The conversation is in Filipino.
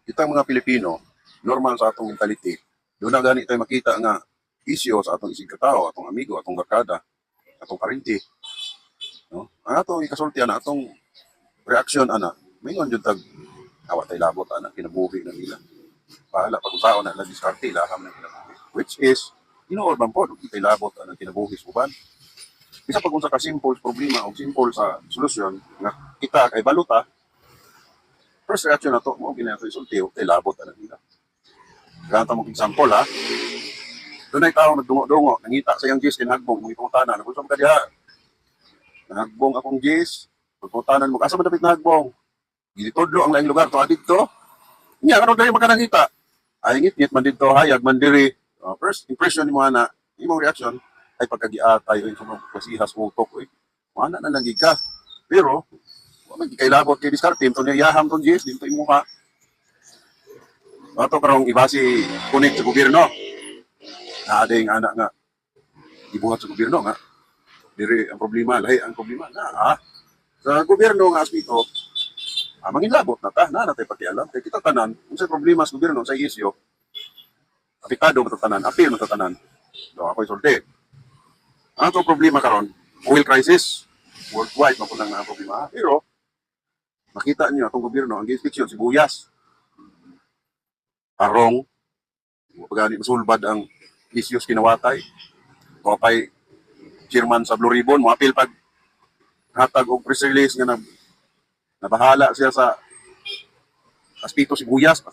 Kita mga Pilipino, normal sa atong mentality, doon na gani tayo makita nga isyo sa atong isig katao, atong amigo, atong barkada, atong karinti. No? Ang atong ikasultian na atong reaksyon ana, mingon jud tag awa tay labot ana kinabuhi na nila. Bahala pag-usaon na diskarte ilaham na kinabuhi. Which is tinuod man pod tay labot ana kinabuhi sa uban. Bisa pag unsa ka simple problema o simple sa solusyon nga kita kay baluta, first reaction na to mo ginato isulti o tay labot ana nila. Ganta mo example ha. Doon ay tao nagdungo-dungo, nangita sa iyang gis kinahagbong, mga pangutanan, nagusap ka diha. Nahagbong akong gis, pagputanan mo, asa madapit nahagbong? Gilitodlo ang laing lugar, to adito. Nya, ano dahil makanangita? Ay, ngit-ngit man dito, hayag, mandiri. First impression ni mo na, imong reaction, ay pagkagiatay, ay sumang kasihas, utok, ay, mana na lang ka. Pero, wala kailabot kay diskarte, ito niya yaham tong gis, dito yung mukha. Ato karong ibasi connect sa gobyerno. Naading anak nga, ibuhat sa gobyerno nga. Diri ang problema, lahi ang problema na sa gobyerno nga aspito, manginlabot na ta, na natay pakialam. Kaya kita tanan, kung sa problema sa gobyerno, sa isyo, apektado matatanan, apil matatanan. So, ako'y sulti. Ano itong problema karon? Oil crisis. Worldwide, mapulang na ang problema. Pero, makita niyo itong gobyerno, ang inspeksyon, sibuyas, arong, pagani masulbad ang issues kinawatay, kapay chairman sa Blue Ribbon, apil pag hatag og press release nga nabahala siya sa aspito sibuyas,